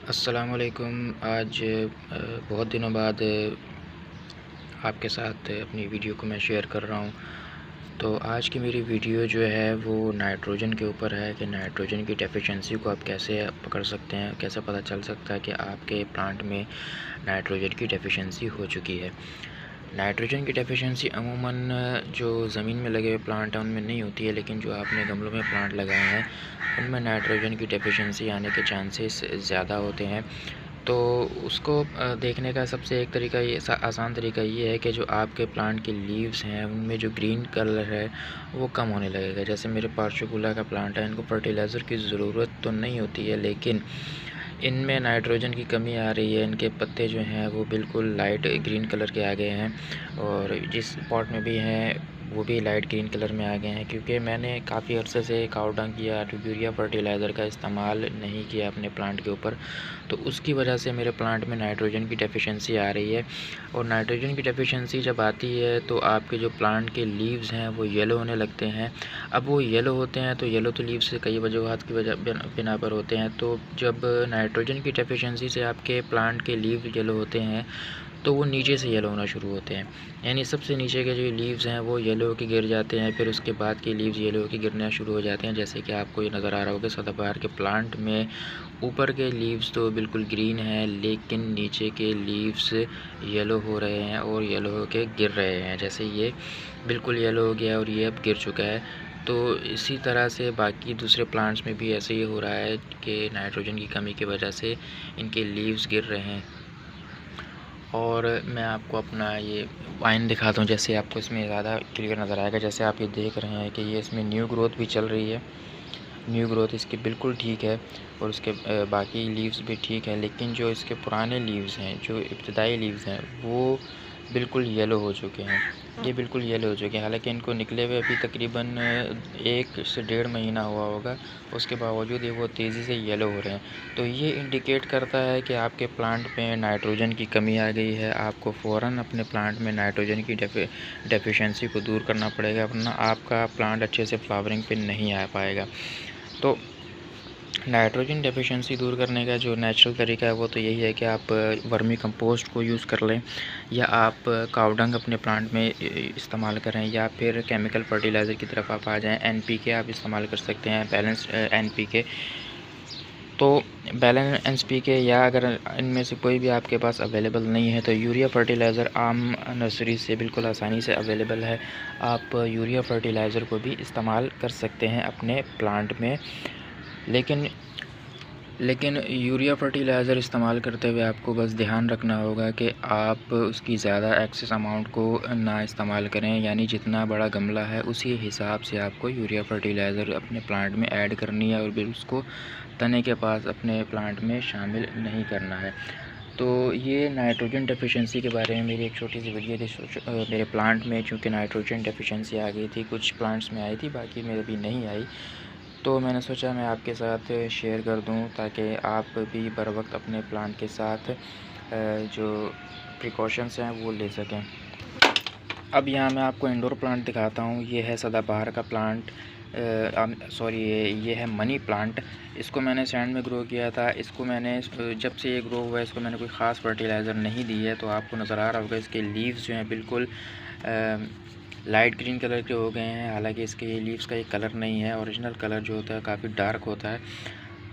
अस्सलामुअलैकुम। आज बहुत दिनों बाद आपके साथ अपनी वीडियो को मैं शेयर कर रहा हूँ। तो आज की मेरी वीडियो जो है वो नाइट्रोजन के ऊपर है कि नाइट्रोजन की डेफिशिएंसी को आप कैसे पकड़ सकते हैं, कैसे पता चल सकता है कि आपके प्लांट में नाइट्रोजन की डेफिशिएंसी हो चुकी है। नाइट्रोजन की डेफिशिएंसी अमूमन जो ज़मीन में लगे हुए प्लांट हैं उनमें नहीं होती है, लेकिन जो आपने गमलों में प्लांट लगाए हैं उनमें नाइट्रोजन की डेफिशिएंसी आने के चांसेस ज़्यादा होते हैं। तो उसको देखने का सबसे एक तरीका ये आसान तरीका ये है कि जो आपके प्लांट के लीव्स हैं उनमें जो ग्रीन कलर है वो कम होने लगेगा। जैसे मेरे पार्शिकुला का प्लांट है, इनको फर्टिलाइज़र की ज़रूरत तो नहीं होती है, लेकिन इनमें नाइट्रोजन की कमी आ रही है। इनके पत्ते जो हैं वो बिल्कुल लाइट ग्रीन कलर के आ गए हैं और जिस पॉट में भी हैं वो भी लाइट ग्रीन कलर में आ गए हैं, क्योंकि मैंने काफ़ी अर्से से काव डंग या यूरिया फर्टिलाइज़र का इस्तेमाल नहीं किया अपने प्लांट के ऊपर। तो उसकी वजह से मेरे प्लांट में नाइट्रोजन की डेफिशिएंसी आ रही है। और नाइट्रोजन की डेफिशिएंसी जब आती है तो आपके जो प्लांट के लीव्स हैं वो येलो होने लगते हैं। अब वो येलो होते हैं तो येलो तो लीव्स से कई वजूहात की वजह बिना पर होते हैं। तो जब नाइट्रोजन की डेफिशिएंसी से आपके प्लांट के लीव येलो होते हैं तो वो नीचे से येलो होना शुरू होते हैं, यानी सबसे नीचे के जो लीव्स हैं वो येलो होकर गिर जाते हैं, फिर उसके बाद के लीव्स येलो होकर गिरना शुरू हो जाते हैं। जैसे कि आपको ये नज़र आ रहा होगा सदाबहार के प्लांट में ऊपर के लीव्स तो बिल्कुल ग्रीन हैं, लेकिन नीचे के लीव्स येलो हो रहे हैं और येलो होकर गिर रहे हैं। जैसे ये बिल्कुल येलो हो गया और ये अब गिर चुका है। तो इसी तरह से बाकी दूसरे प्लांट्स में भी ऐसे ही हो रहा है कि नाइट्रोजन की कमी की वजह से इनके लीव्स गिर रहे हैं। और मैं आपको अपना ये वाइन दिखाता हूँ, जैसे आपको इसमें ज़्यादा क्लियर नज़र आएगा। जैसे आप ये देख रहे हैं कि ये इसमें न्यू ग्रोथ भी चल रही है, न्यू ग्रोथ इसकी बिल्कुल ठीक है और उसके बाकी लीव्स भी ठीक है, लेकिन जो इसके पुराने लीव्स हैं, जो इब्तदाई लीव्स हैं, वो बिल्कुल येलो हो चुके हैं। ये बिल्कुल येलो हो चुके हैं, हालांकि इनको निकले हुए अभी तकरीबन 1 से 1.5 महीना हुआ होगा, उसके बावजूद ये वो तेज़ी से येलो हो रहे हैं। तो ये इंडिकेट करता है कि आपके प्लांट में नाइट्रोजन की कमी आ गई है। आपको फ़ौरन अपने प्लांट में नाइट्रोजन की डेफिशिएंसी को दूर करना पड़ेगा, वरना आपका प्लांट अच्छे से फ्लावरिंग पे नहीं आ पाएगा। तो नाइट्रोजन डेफिशिएंसी दूर करने का जो नेचुरल तरीका है वो तो यही है कि आप वर्मी कंपोस्ट को यूज़ कर लें, या आप काव डंग अपने प्लांट में इस्तेमाल करें, या फिर केमिकल फर्टिलाइज़र की तरफ आप आ जाएं। एनपीके आप इस्तेमाल कर सकते हैं, बैलेंस्ड एनपीके। तो बैलेंस एनपीके, या अगर इनमें से कोई भी आपके पास अवेलेबल नहीं है तो यूरिया फर्टिलाइज़र आम नर्सरी से बिल्कुल आसानी से अवेलेबल है। आप यूरिया फर्टिलाइज़र को भी इस्तेमाल कर सकते हैं अपने प्लांट में। लेकिन यूरिया फर्टिलाइज़र इस्तेमाल करते हुए आपको बस ध्यान रखना होगा कि आप उसकी ज़्यादा एक्सेस अमाउंट को ना इस्तेमाल करें, यानी जितना बड़ा गमला है उसी हिसाब से आपको यूरिया फर्टिलाइज़र अपने प्लांट में ऐड करनी है और फिर उसको तने के पास अपने प्लांट में शामिल नहीं करना है। तो ये नाइट्रोजन डेफिशिएंसी के बारे में मेरी एक छोटी सी वीडियो थी। मेरे प्लांट में चूँकि नाइट्रोजन डेफिशिएंसी आ गई थी, कुछ प्लांट्स में आई थी, बाकी में अभी नहीं आई, तो मैंने सोचा मैं आपके साथ शेयर कर दूं ताकि आप भी बर वक्त अपने प्लांट के साथ जो प्रिकॉशंस हैं वो ले सकें। अब यहाँ मैं आपको इंडोर प्लांट दिखाता हूँ। ये है सदाबहार का प्लांट, सॉरी ये है मनी प्लांट। इसको मैंने सैंड में ग्रो किया था। इसको मैंने जब से ये ग्रो हुआ है इसको मैंने कोई ख़ास फर्टिलाइज़र नहीं दी है। तो आपको नज़र आ रहा होगा इसके लीव्स जो हैं बिल्कुल लाइट ग्रीन कलर के हो गए हैं, हालांकि इसके ये लीव्स का ये कलर नहीं है। ओरिजिनल कलर जो होता है काफ़ी डार्क होता है।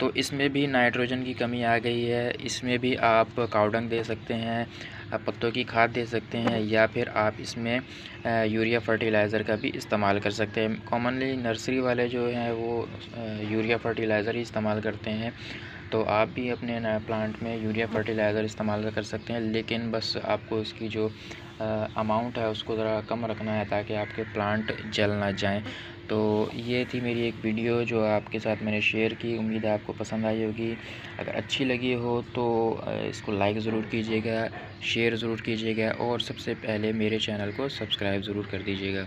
तो इसमें भी नाइट्रोजन की कमी आ गई है। इसमें भी आप काव डंग दे सकते हैं, पत्तों की खाद दे सकते हैं, या फिर आप इसमें यूरिया फर्टिलाइज़र का भी इस्तेमाल कर सकते हैं। कॉमनली नर्सरी वाले जो हैं वो यूरिया फर्टिलाइज़र ही इस्तेमाल करते हैं। तो आप भी अपने प्लांट में यूरिया फर्टिलाइज़र इस्तेमाल कर सकते हैं, लेकिन बस आपको इसकी जो अमाउंट है उसको ज़रा कम रखना है ताकि आपके प्लांट जल ना जाएं। तो ये थी मेरी एक वीडियो जो आपके साथ मैंने शेयर की। उम्मीद है आपको पसंद आई होगी। अगर अच्छी लगी हो तो इसको लाइक ज़रूर कीजिएगा, शेयर ज़रूर कीजिएगा और सबसे पहले मेरे चैनल को सब्सक्राइब ज़रूर कर दीजिएगा।